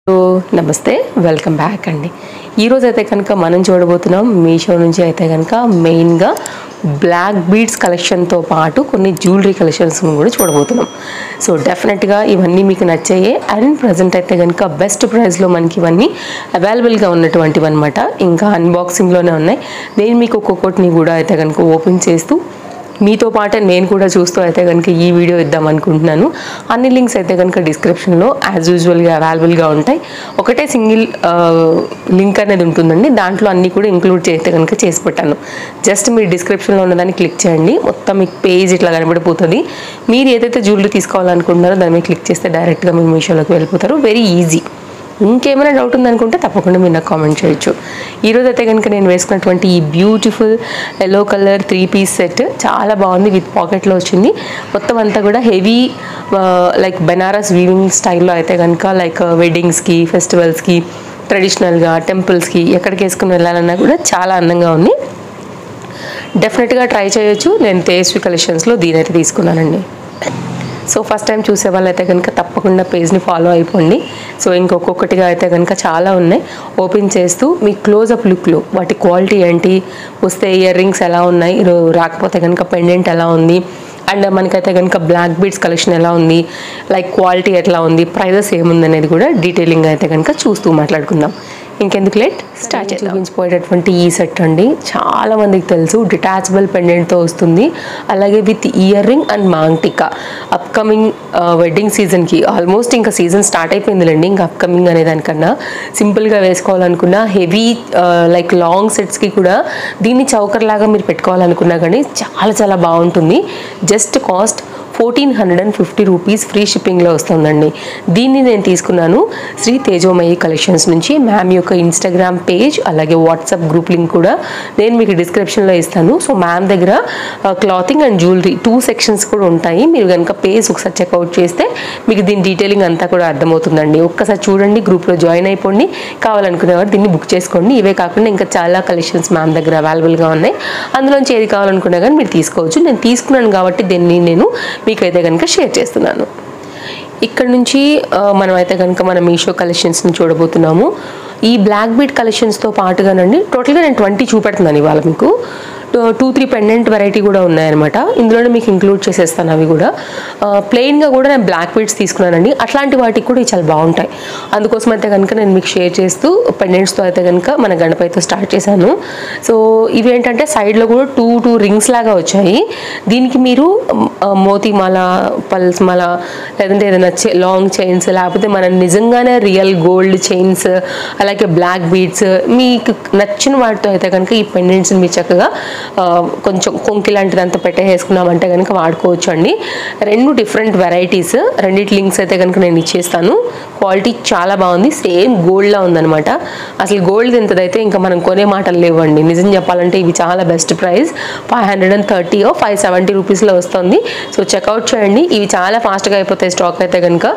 నమస్తే, welcome back అండి. ఈరోజు అయితే కనుక మనం చూడబోతున్నాం మీషో నుంచి అయితే కనుక మెయిన్గా బ్లాక్ బీడ్స్ కలెక్షన్తో పాటు కొన్ని జ్యువెలరీ కలెక్షన్స్ కూడా చూడబోతున్నాం. సో డెఫినెట్గా ఇవన్నీ మీకు నచ్చాయి. అండ్ ప్రజెంట్ అయితే కనుక బెస్ట్ ప్రైస్లో మనకి ఇవన్నీ అవైలబుల్గా ఉన్నటువంటివి అనమాట. ఇంకా అన్బాక్సింగ్లోనే ఉన్నాయి. నేను మీకు ఒక్కొక్కటిని కూడా అయితే కనుక ఓపెన్ చేస్తూ మీతో పాటే నేను కూడా చూస్తూ అయితే కనుక ఈ వీడియో ఇద్దాం అనుకుంటున్నాను. అన్ని లింక్స్ అయితే కనుక డిస్క్రిప్షన్లో యాజ్ యూజువల్గా అవైలబుల్గా ఉంటాయి. ఒకటే సింగిల్ లింక్ అనేది ఉంటుందండి. దాంట్లో అన్నీ కూడా ఇంక్లూడ్ చేస్తే కనుక చేసి పెట్టాను. జస్ట్ మీరు డిస్క్రిప్షన్లో ఉన్నదాన్ని క్లిక్ చేయండి, మొత్తం మీకు పేజ్ ఇట్లా కనబడిపోతుంది. మీరు ఏదైతే జ్యువెలరీ తీసుకోవాలనుకుంటున్నారో దాన్ని మీరు క్లిక్ చేస్తే డైరెక్ట్గా మీరు మీషోలోకి వెళ్ళిపోతారు. Very easy. ఇంకేమైనా డౌట్ ఉందనుకుంటే తప్పకుండా మీరు నాకు కామెంట్ చేయొచ్చు. ఈరోజు అయితే కనుక నేను వేసుకున్నటువంటి ఈ beautiful yellow colour 3-piece set చాలా బాగుంది. విత్ పాకెట్లో వచ్చింది. మొత్తం అంతా కూడా హెవీ లైక్ బెనారస్ వీవింగ్ స్టైల్లో అయితే కనుక లైక్ వెడ్డింగ్స్కి, ఫెస్టివల్స్కి, ట్రెడిషనల్గా టెంపుల్స్కి ఎక్కడికి వేసుకుని వెళ్ళాలన్నా కూడా చాలా అందంగా ఉంది. డెఫినెట్గా ట్రై చేయొచ్చు. నేను తేజస్వి కలెక్షన్స్లో దీనైతే తీసుకున్నానండి. సో ఫస్ట్ టైం చూసే వాళ్ళైతే కనుక తప్పకుండా పేజ్ని ఫాలో అయిపోండి. సో ఇంకొకటిగా అయితే కనుక చాలా ఉన్నాయి. ఓపెన్ చేస్తూ మీ క్లోజప్ లుక్లో వాటి క్వాలిటీ ఏంటి, వస్తే ఇయర్ రింగ్స్ ఎలా ఉన్నాయి, రాకపోతే కనుక పెండెంట్ ఎలా ఉంది, అండ్ మనకైతే కనుక బ్లాక్ బీడ్స్ కలెక్షన్ ఎలా ఉంది, లైక్ క్వాలిటీ ఎట్లా ఉంది, ప్రైజెస్ ఏముంది అనేది కూడా డీటెయిలింగ్ అయితే కనుక చూస్తూ మాట్లాడుకుందాం. ఇంకెందుకు లేట్, స్టార్ట్ చేద్దాం. చూపించిపోయేటటువంటి ఈ సెట్ అండి చాలా మందికి తెలుసు. డిటాచబుల్ పెండెంట్తో వస్తుంది, అలాగే with ear ring and maang tikka. Upcoming wedding సీజన్కి ఆల్మోస్ట్ ఇంకా సీజన్ స్టార్ట్ అయిపోయిందిలేండి. ఇంకా అప్కమింగ్ అనే దానికన్నా సింపుల్గా వేసుకోవాలనుకున్నా, హెవీ లైక్ లాంగ్ సెట్స్కి కూడా దీన్ని చౌకర్ లాగా మీరు పెట్టుకోవాలనుకున్నా కానీ చాలా చాలా బాగుంటుంది. జస్ట్ కాస్ట్ 1450 రూపీస్ ఫ్రీ షిప్పింగ్లో వస్తుందండి. దీన్ని నేను తీసుకున్నాను శ్రీ తేజోమయి కలెక్షన్స్ నుంచి. మ్యామ్ యొక్క ఇన్స్టాగ్రామ్ పేజ్ అలాగే వాట్సాప్ గ్రూప్ లింక్ కూడా నేను మీకు డిస్క్రిప్షన్లో ఇస్తాను. సో మ్యామ్ దగ్గర క్లాతింగ్ అండ్ జ్యువెలరీ 2 సెక్షన్స్ కూడా ఉంటాయి. మీరు కనుక పేజ్ ఒకసారి చెక్అవుట్ చేస్తే మీకు దీని డీటెయిలింగ్ అంతా కూడా అర్థమవుతుందండి. ఒక్కసారి చూడండి, గ్రూప్లో జాయిన్ అయిపోండి. కావాలనుకునేవారు దీన్ని బుక్ చేసుకోండి. ఇవే కాకుండా ఇంకా చాలా కలెక్షన్స్ మ్యామ్ దగ్గర అవైలబుల్గా ఉన్నాయి. అందులోంచి ఏది కావాలనుకున్నా కానీ మీరు తీసుకోవచ్చు. నేను తీసుకున్నాను కాబట్టి దీన్ని నేను మీకైతే కనుక షేర్ చేస్తున్నాను. ఇక్కడ నుంచి మనం అయితే కనుక మన మీషో కలెక్షన్స్ని చూడబోతున్నాము. ఈ బ్లాక్ బీడ్ కలెక్షన్స్తో పాటుగానండి టోటల్గా నేను 20 చూపెడుతున్నాను ఇవాళ. మీకు 2-3 పెండెంట్ వెరైటీ కూడా ఉన్నాయన్నమాట. ఇందులోనే మీకు ఇంక్లూడ్ చేసేస్తాను. అవి కూడా ప్లెయిన్గా కూడా నేను బ్లాక్ బీడ్స్ తీసుకున్నానండి. అట్లాంటి వాటికి కూడా చాలా బాగుంటాయి. అందుకోసం అయితే కనుక నేను మీకు షేర్ చేస్తూ పెండెంట్స్తో అయితే కనుక మన గణపతితో స్టార్ట్ చేశాను. సో ఇవి ఏంటంటే సైడ్లో కూడా 2 రింగ్స్ లాగా వచ్చాయి. దీనికి మీరు మోతీమాల, పల్స్ మాల, లేదంటే ఏదైనా లాంగ్ చైన్స్, లేకపోతే మనం నిజంగానే రియల్ గోల్డ్ చైన్స్, అలాగే బ్లాక్ బీడ్స్ మీకు నచ్చిన వాటితో అయితే కనుక ఈ పెండెంట్స్ని మీరు చక్కగా కొంచెం కొంకి లాంటిదంతా పెట్టేసుకున్నామంటే కనుక వాడుకోవచ్చు అండి. 2 డిఫరెంట్ వెరైటీస్, రెండిటి లింక్స్ అయితే కనుక నేను ఇచ్చేస్తాను. క్వాలిటీ చాలా బాగుంది. సేమ్ గోల్డ్లా ఉందనమాట. అసలు గోల్డ్ ఎంతదైతే ఇంకా మనం కొనే మాటలు లేవండి. నిజం చెప్పాలంటే ఇవి చాలా బెస్ట్ ప్రైస్. 530 or 570 రూపీస్లో వస్తుంది. సో చెక్అవుట్ చేయండి. ఇవి చాలా ఫాస్ట్గా అయిపోతాయి. స్టాక్ అయితే కనుక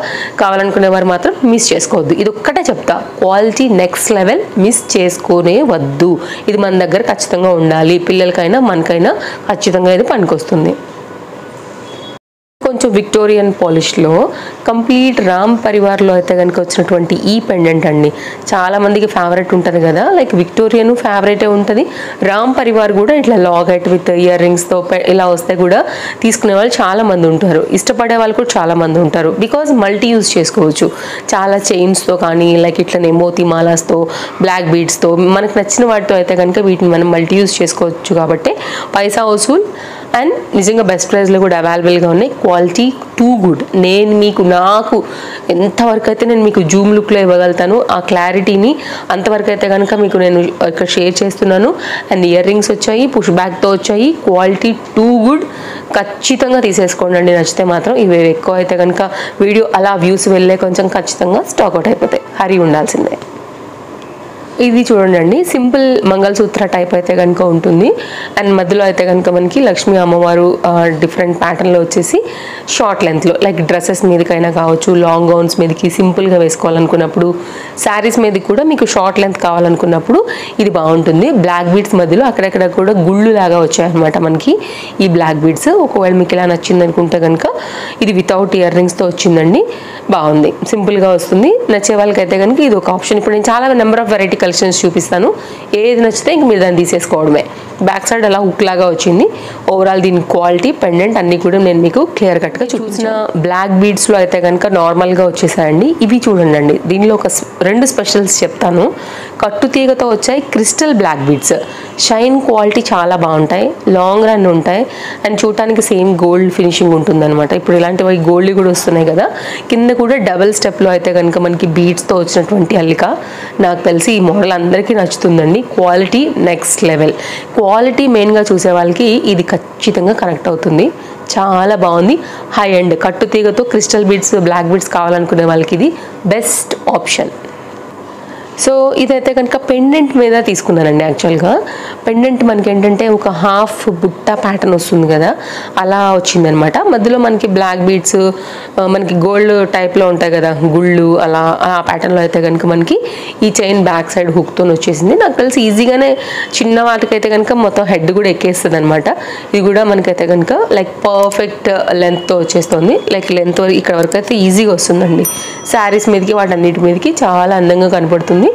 కావాలనుకునేవారు మాత్రం మిస్ చేసుకోవద్దు. ఇది ఒక్కటే చెప్తా, క్వాలిటీ నెక్స్ట్ లెవెల్, మిస్ చేసుకునే వద్దు. ఇది మన దగ్గర ఖచ్చితంగా ఉండాలి. పిల్లలకైనా మనకైనా ఖచ్చితంగా ఇది పనికొస్తుంది. కొంచెం విక్టోరియన్ పాలిష్లో కంప్లీట్ రామ్ పరివార్లో అయితే కనుక వచ్చినటువంటి ఈ పెండెంట్ అండి చాలా మందికి ఫేవరెట్ ఉంటుంది కదా. లైక్ విక్టోరియన్ ఫేవరెటే ఉంటుంది, రామ్ పరివార్ కూడా ఇట్లా లాగెట్ విత్ ఇయర్ రింగ్స్తో ఇలా వస్తే కూడా తీసుకునే వాళ్ళు చాలా మంది ఉంటారు. ఇష్టపడే వాళ్ళు కూడా చాలా మంది ఉంటారు. బికాజ్ మల్టీ యూజ్ చేసుకోవచ్చు. చాలా చైన్స్తో కానీ లైక్ ఇట్లనే మోతీమాలాస్తో, బ్లాక్ బీడ్స్తో, మనకు నచ్చిన వాటితో అయితే కనుక వీటిని మనం మల్టీ యూజ్ చేసుకోవచ్చు. కాబట్టి పైసా వసూల్ అండ్ నిజంగా బెస్ట్ ప్రైస్లో కూడా అవైలబుల్గా ఉన్నాయి. Quality too good. నాకు ఎంతవరకు అయితే నేను మీకు జూమ్ లుక్లో ఇవ్వగలుగుతాను ఆ క్లారిటీని, అంతవరకు అయితే కనుక మీకు నేను ఇక్కడ షేర్ చేస్తున్నాను. అండ్ ఇయర్ రింగ్స్ వచ్చాయి, పుష్ బ్యాక్తో వచ్చాయి. Quality too good. ఖచ్చితంగా తీసేసుకోండి అండి నచ్చితే మాత్రం. ఇవి ఎక్కువ అయితే కనుక వీడియో అలా వ్యూస్ వెళ్ళే కొంచెం ఖచ్చితంగా స్టాక్ అవుట్ అయిపోతాయి. హరి ఉండాల్సిందే. ఇది చూడండి, సింపుల్ మంగళసూత్ర టైప్ అయితే కనుక ఉంటుంది. అండ్ మధ్యలో అయితే కనుక మనకి లక్ష్మీ అమ్మవారు డిఫరెంట్ ప్యాటర్న్లో వచ్చేసి షార్ట్ లెంత్లో, లైక్ డ్రెస్సెస్ మీదకైనా కావచ్చు, లాంగ్ గౌన్స్ మీదకి సింపుల్గా వేసుకోవాలనుకున్నప్పుడు, శారీస్ మీదకి కూడా మీకు షార్ట్ లెంత్ కావాలనుకున్నప్పుడు ఇది బాగుంటుంది. బ్లాక్ బీడ్స్ మధ్యలో అక్కడక్కడ కూడా గుళ్ళు లాగా వచ్చాయన్నమాట మనకి ఈ బ్లాక్ బీడ్స్. ఒకవేళ మీకు ఇలా నచ్చింది అనుకుంటే కనుక ఇది వితౌట్ ఇయర్ రింగ్స్తో వచ్చిందండి, బాగుంది, సింపుల్గా వస్తుంది. నచ్చే వాళ్ళకైతే కనుక ఇది ఒక ఆప్షన్. ఇప్పుడు నేను చాలా నెంబర్ ఆఫ్ వెరైటీ కలెక్షన్స్ చూపిస్తాను, ఏది నచ్చితే ఇంక మీరు దాన్ని తీసేసుకోవడమే. బ్యాక్ సైడ్ అలా హుక్ లాగా వచ్చింది. ఓవరాల్ దీని క్వాలిటీ, పెండెంట్ అన్నీ కూడా నేను మీకు క్లియర్ కట్గా చూసిన. బ్లాక్ బీడ్స్లో అయితే కనుక నార్మల్గా వచ్చేసాయండి. ఇవి చూడండి, దీనిలో ఒక 2 స్పెషల్స్ చెప్తాను. కట్టు తీగతో వచ్చాయి crystal black beads. Shine quality చాలా బాగుంటాయి, లాంగ్ రన్ ఉంటాయి, అండ్ చూడటానికి సేమ్ గోల్డ్ ఫినిషింగ్ ఉంటుందన్నమాట. ఇప్పుడు ఇలాంటివి గోల్డ్ కూడా వస్తున్నాయి కదా. కింద కూడా డబల్ స్టెప్లో అయితే కనుక మనకి బీడ్స్తో వచ్చినటువంటి అల్లిక. నాకు తెలిసి ఈ మోడల్ అందరికీ నచ్చుతుందండి. Quality next level. క్వాలిటీ మెయిన్గా చూసే వాళ్ళకి ఇది ఖచ్చితంగా కనెక్ట్ అవుతుంది. చాలా బాగుంది, హై అండ్ కట్టు తీగతో క్రిస్టల్ బీడ్స్, బ్లాక్ బీడ్స్ కావాలనుకునే వాళ్ళకి ఇది బెస్ట్ ఆప్షన్. సో ఇదైతే కనుక పెండెంట్ మీద తీసుకున్నానండి. యాక్చువల్గా పెండెంట్ మనకి ఏంటంటే ఒక హాఫ్ బుట్ట ప్యాటర్న్ వస్తుంది కదా, అలా వచ్చిందనమాట. మధ్యలో మనకి బ్లాక్ బీడ్స్, మనకి గోల్డ్ టైప్లో ఉంటాయి కదా గుళ్ళు, అలా ఆ ప్యాటర్న్లో అయితే కనుక మనకి ఈ చైన్ బ్యాక్ సైడ్ హుక్తో వచ్చేసింది. నాకు తెలిసి ఈజీగానే చిన్న వాటికైతే కనుక మొత్తం హెడ్ కూడా ఎక్కేస్తుంది అనమాట. ఇది కూడా మనకైతే కనుక లైక్ పర్ఫెక్ట్ లెంత్తో వచ్చేస్తుంది. లైక్ లెంత్ ఇక్కడ వరకు అయితే ఈజీగా వస్తుందండి. శారీస్ మీదకి వాటన్నిటి మీదకి చాలా అందంగా కనపడుతుంది.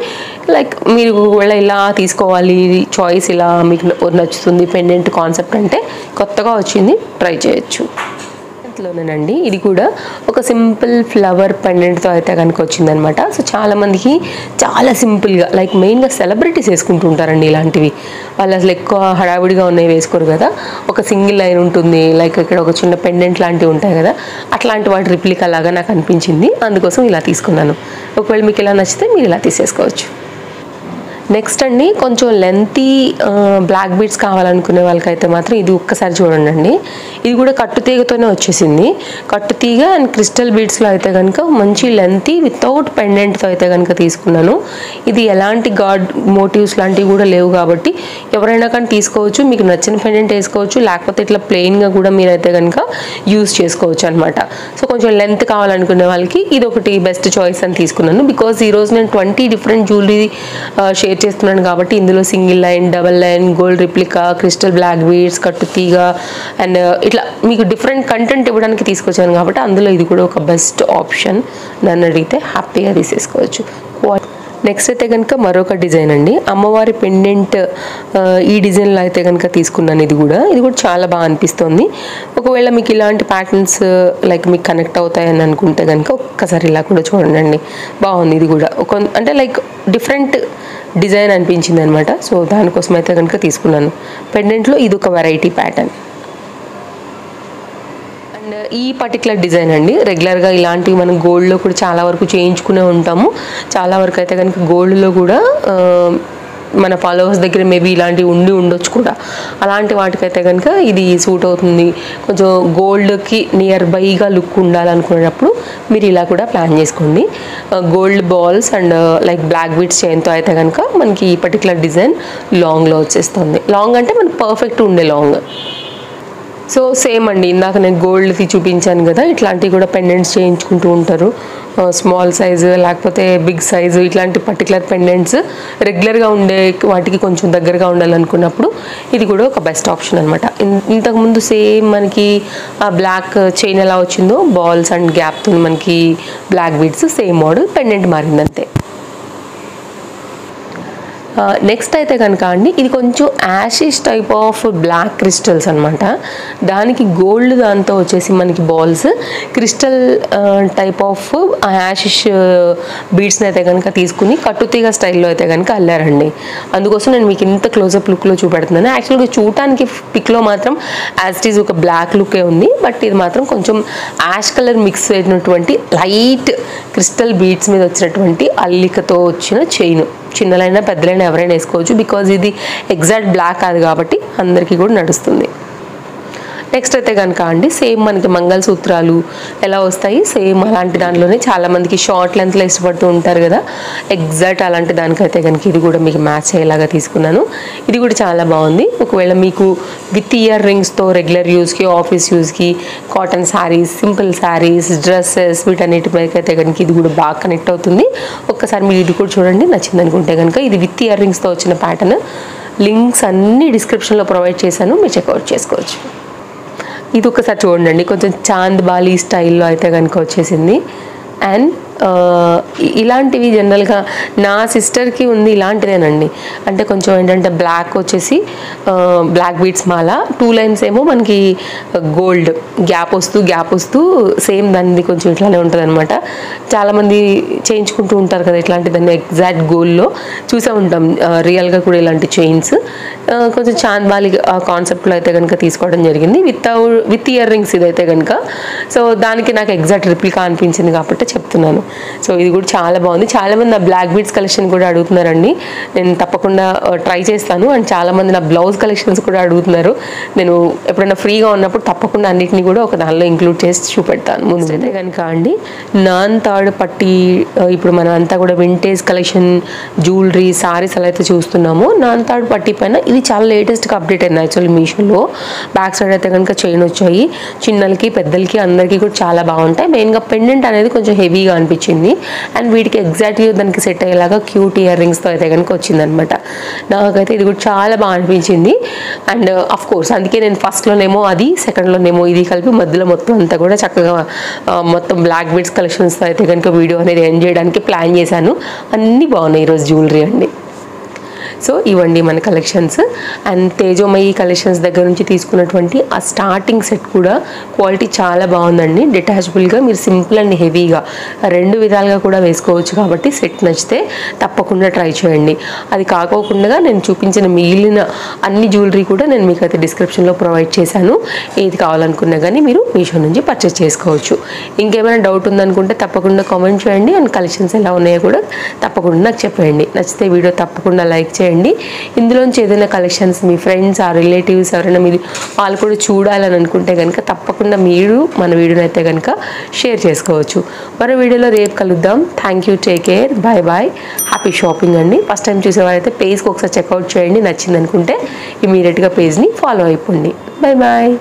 లైక్ మీరు ఒకవేళ ఇలా తీసుకోవాలి, చాయిస్ ఇలా మీకు నచ్చుతుంది పెండెంట్ కాన్సెప్ట్ అంటే కొత్తగా వచ్చింది, ట్రై చేయొచ్చు. లోనేనండి ఇది కూడా ఒక సింపుల్ ఫ్లవర్ పెండెంట్తో అయితే కనుక వచ్చిందనమాట. సో చాలామందికి చాలా సింపుల్గా, లైక్ మెయిన్గా సెలబ్రిటీస్ వేసుకుంటూ ఉంటారండి ఇలాంటివి. వాళ్ళు అసలు ఎక్కువ హడావిడిగా ఉన్నాయి వేసుకోరు కదా. ఒక సింగిల్ లైన్ ఉంటుంది, లైక్ ఇక్కడ ఒక చిన్న పెండెంట్ లాంటివి ఉంటాయి కదా, అట్లాంటి వాటి రిప్లికా లాగా నాకు అనిపించింది, అందుకోసం ఇలా తీసుకున్నాను. ఒకవేళ మీకు ఇలా నచ్చితే మీరు ఇలా తీసేసుకోవచ్చు. నెక్స్ట్ అండి, కొంచెం లెంతీ బ్లాక్ బీడ్స్ కావాలనుకునే వాళ్ళకైతే మాత్రం ఇది ఒక్కసారి చూడండి. ఇది కూడా కట్టుతీగతోనే వచ్చేసింది. కట్టుతీగ అండ్ క్రిస్టల్ బీడ్స్లో అయితే కనుక మంచి లెంతీ వితౌట్ పెండెంట్తో అయితే కనుక తీసుకున్నాను. ఇది ఎలాంటి గాడ్ మోటివ్స్ లాంటివి కూడా లేవు కాబట్టి ఎవరైనా కానీ తీసుకోవచ్చు. మీకు నచ్చిన పెండెంట్ వేసుకోవచ్చు, లేకపోతే ఇట్లా ప్లెయిన్గా కూడా మీరైతే కనుక యూజ్ చేసుకోవచ్చు అనమాట. సో కొంచెం లెంత్ కావాలనుకునే వాళ్ళకి ఇది ఒకటి బెస్ట్ చాయిస్ అని తీసుకున్నాను. బికాజ్ ఈరోజు నేను 20 డిఫరెంట్ జ్యువెలరీ షేర్ చేస్తున్నాను కాబట్టి ఇందులో single line, double line, gold replica, crystal black beads, కట్టు తీగ అండ్ ఇట్లా మీకు డిఫరెంట్ కంటెంట్ ఇవ్వడానికి తీసుకొచ్చాను కాబట్టి అందులో ఇది కూడా ఒక బెస్ట్ ఆప్షన్. నన్ను అడిగితే హ్యాపీగా తీసేసుకోవచ్చు. నెక్స్ట్ అయితే కనుక మరొక డిజైన్ అండి, అమ్మవారి పెండెంట్. ఈ డిజైన్లో అయితే కనుక తీసుకున్నాను. ఇది కూడా చాలా బాగా అనిపిస్తుంది. ఒకవేళ మీకు ఇలాంటి ప్యాటర్న్స్ లైక్ మీకు కనెక్ట్ అవుతాయని అనుకుంటే కనుక ఒక్కసారి ఇలా కూడా చూడండి, బాగుంది. ఇది కూడా ఒక అంటే లైక్ డిఫరెంట్ డిజైన్ అనిపించింది అనమాట. సో దానికోసం అయితే కనుక తీసుకున్నాను. పెండెంట్లో ఇది ఒక వెరైటీ ప్యాటర్న్. అండ్ ఈ పర్టికులర్ డిజైన్ అండి, రెగ్యులర్గా ఇలాంటివి మనం గోల్డ్లో కూడా చాలా వరకు చేయించుకునే ఉంటాము. చాలా వరకు అయితే కనుక గోల్డ్లో కూడా మన ఫాలోవర్స్ దగ్గర మేబీ ఇలాంటివి ఉండొచ్చు కూడా. అలాంటి వాటికైతే కనుక ఇది సూట్ అవుతుంది. కొంచెం గోల్డ్కి నియర్ బైగా లుక్ ఉండాలనుకునేటప్పుడు మీరు ఇలా కూడా ప్లాన్ చేసుకోండి. Gold balls and like black beads చైన్తో అయితే కనుక మనకి ఈ పర్టికులర్ డిజైన్ లాంగ్లో వచ్చేస్తుంది. లాంగ్ అంటే మనకి పర్ఫెక్ట్ ఉండే లాంగ్. సో సేమ్ అండి, ఇందాక నేను గోల్డ్ది చూపించాను కదా, ఇట్లాంటివి కూడా పెండెంట్స్ చేయించుకుంటూ ఉంటారు. స్మాల్ సైజు లేకపోతే బిగ్ సైజు ఇట్లాంటి పర్టికులర్ పెండెంట్స్ రెగ్యులర్గా ఉండే వాటికి కొంచెం దగ్గరగా ఉండాలనుకున్నప్పుడు ఇది కూడా ఒక బెస్ట్ ఆప్షన్ అనమాట. ఇంతకుముందు సేమ్ మనకి ఆ బ్లాక్ చైన్ ఎలా వచ్చిందో బాల్స్ అండ్ గ్యాప్తో మనకి black beads same model, pendant మారిందంతే. నెక్స్ట్ అయితే కనుక అండి, ఇది కొంచెం యాషిష్ టైప్ ఆఫ్ బ్లాక్ క్రిస్టల్స్ అనమాట. దానికి గోల్డ్ దాంతో వచ్చేసి మనకి బాల్స్, క్రిస్టల్ టైప్ ఆఫ్ యాషిష్ బీడ్స్ని అయితే కనుక తీసుకుని కట్టుతీగ స్టైల్లో అయితే కనుక అల్లారండి. అందుకోసం నేను మీకు ఇంత క్లోజప్ లుక్లో చూపెడుతున్నాను. యాక్చువల్గా చూడటానికి పిక్లో మాత్రం యాజ్ ఇట్ ఈజ్ ఒక బ్లాక్ లుకే ఉంది, బట్ ఇది మాత్రం కొంచెం యాష్ కలర్ మిక్స్ అయినటువంటి లైట్ క్రిస్టల్ బీడ్స్ మీద వచ్చినటువంటి అల్లికతో వచ్చిన చైన్. చిన్నలైనా పెద్దలైనా ఎవరైనా వేసుకోవచ్చు, బికాజ్ ఇది ఎగ్జాక్ట్ బ్లాక్ కాదు కాబట్టి అందరికీ కూడా నడుస్తుంది. నెక్స్ట్ అయితే కనుక అండి సేమ్ మనకి మంగళసూత్రాలు ఎలా వస్తాయి సేమ్ అలాంటి దాంట్లోనే చాలామందికి షార్ట్ లెంత్లో ఇష్టపడుతూ ఉంటారు కదా, ఎగ్జాక్ట్ అలాంటి దానికైతే కనుక ఇది కూడా మీకు మ్యాచ్ అయ్యేలాగా తీసుకున్నాను. ఇది కూడా చాలా బాగుంది. ఒకవేళ మీకు విత్ ఇయర్ రింగ్స్తో రెగ్యులర్ యూస్కి, ఆఫీస్ యూస్కి, cotton sarees, simple sarees, dresses వీటన్నిటి పైకి అయితే కనుక ఇది కూడా బాగా కనెక్ట్ అవుతుంది. ఒక్కసారి మీరు ఇది కూడా చూడండి, నచ్చింది అనుకుంటే కనుక. ఇది విత్ ఇయర్ రింగ్స్తో వచ్చిన ప్యాటర్న్. లింక్స్ అన్నీ డిస్క్రిప్షన్లో ప్రొవైడ్ చేశాను, మీరు చెక్అవుట్ చేసుకోవచ్చు. ఇది ఒకసారి చూడండి, కొంచెం చాంద్ బాలి స్టైల్లో అయితే కనుక వచ్చేసింది. అండ్ ఇలాంటివి జనరల్గా నా సిస్టర్కి ఉంది ఇలాంటిదేనండి. అంటే కొంచెం ఏంటంటే బ్లాక్ వచ్చేసి బ్లాక్ బీడ్స్ మాల, 2 లైన్స్ ఏమో మనకి గోల్డ్ గ్యాప్ వస్తూ సేమ్ దాన్ని కొంచెం ఇట్లానే ఉంటుంది అనమాట. చాలామంది చేయించుకుంటూ ఉంటారు కదా ఇట్లాంటి దాన్ని ఎగ్జాక్ట్ గోల్డ్లో చూసే ఉంటాం. రియల్గా కూడా ఇలాంటి చైన్స్ కొంచెం చాంద్బాలి కాన్సెప్ట్లో అయితే కనుక తీసుకోవడం జరిగింది విత్ ఇయర్ రింగ్స్ ఇదైతే కనుక. సో దానికి నాకు ఎగ్జాక్ట్ రిప్లికా అనిపించింది కాబట్టి చెప్తున్నాను. సో ఇది కూడా చాలా బాగుంది. చాలామంది నా బ్లాక్ బీడ్స్ కలెక్షన్ కూడా అడుగుతున్నారండి, నేను తప్పకుండా ట్రై చేస్తాను. అండ్ చాలామంది నా బ్లౌజ్ కలెక్షన్స్ కూడా అడుగుతున్నారు. నేను ఎప్పుడైనా ఫ్రీగా ఉన్నప్పుడు తప్పకుండా అన్నిటిని కూడా ఒక దానిలో ఇంక్లూడ్ చేసి చూపెడతాను. ముందు అయితే కనుక అండి నాన్ థర్డ్ పట్టి, ఇప్పుడు మనం అంతా కూడా వింటేజ్ కలెక్షన్ జ్యువెలరీ సారీస్ అలా అయితే చూస్తున్నాము. నాన్ థర్డ్ పట్టి పైన ఇది చాలా లేటెస్ట్గా అప్డేట్ అయింది యాక్చువల్లీ మీషోలో. బ్యాక్ సైడ్ అయితే కనుక చైన్ వచ్చాయి, చిన్నలకి పెద్దలకి అందరికీ కూడా చాలా బాగుంటాయి. మెయిన్గా పెండెంట్ అనేది కొంచెం హెవీగా అనిపించింది. అండ్ వీటికి ఎగ్జాక్ట్గా దానికి సెట్ అయ్యేలాగా క్యూట్ ఇయర్ రింగ్స్తో అయితే కనుక వచ్చిందనమాట. నాకైతే ఇది కూడా చాలా బాగా అనిపించింది. అండ్ అఫ్ కోర్స్ అందుకే నేను ఫస్ట్లోనేమో అది, సెకండ్లోనేమో ఇది కలిపి మధ్యలో మొత్తం అంతా కూడా చక్కగా మొత్తం బ్లాక్ బీడ్స్ కలెక్షన్స్తో అయితే కనుక వీడియో అనేది ఎండ్ చేయడానికి ప్లాన్ చేశాను. అన్నీ బాగున్నాయి ఈరోజు జ్యువెలరీ అండి. సో ఇవ్వండి మన కలెక్షన్స్. అండ్ తేజోమయి కలెక్షన్స్ దగ్గర నుంచి తీసుకున్నటువంటి ఆ స్టార్టింగ్ సెట్ కూడా క్వాలిటీ చాలా బాగుందండి. డిటాచబుల్గా మీరు సింపుల్ అండ్ హెవీగా 2 విధాలుగా కూడా వేసుకోవచ్చు కాబట్టి సెట్ నచ్చితే తప్పకుండా ట్రై చేయండి. అది కాకోకుండా నేను చూపించిన మిగిలిన అన్ని జ్యువెలరీ కూడా నేను మీకు అయితే డిస్క్రిప్షన్లో ప్రొవైడ్ చేశాను. ఏది కావాలనుకున్నా కానీ మీరు మీషో నుంచి పర్చేస్ చేసుకోవచ్చు. ఇంకేమైనా డౌట్ ఉందనుకుంటే తప్పకుండా కామెంట్ చేయండి. అండ్ కలెక్షన్స్ ఎలా ఉన్నాయో కూడా తప్పకుండా నాకు చెప్పండి. నచ్చితే వీడియో తప్పకుండా లైక్ చేయండి. ఇందులోంచి ఏదైనా కలెక్షన్స్ మీ ఫ్రెండ్స్ ఆ రిలేటివ్స్ ఎవరైనా మీరు వాళ్ళు కూడా చూడాలని అనుకుంటే కనుక తప్పకుండా మీరు మన వీడియోని అయితే కనుక షేర్ చేసుకోవచ్చు. మరో వీడియోలో రేపు కలుద్దాం. Thank you, take care, bye bye, happy shopping అండి. ఫస్ట్ టైం చూసేవారైతే పేజ్కి ఒకసారి చెక్అవుట్ చేయండి. నచ్చింది అనుకుంటే ఇమీడియట్గా పేజ్ని ఫాలో అయిపోండి. Bye bye.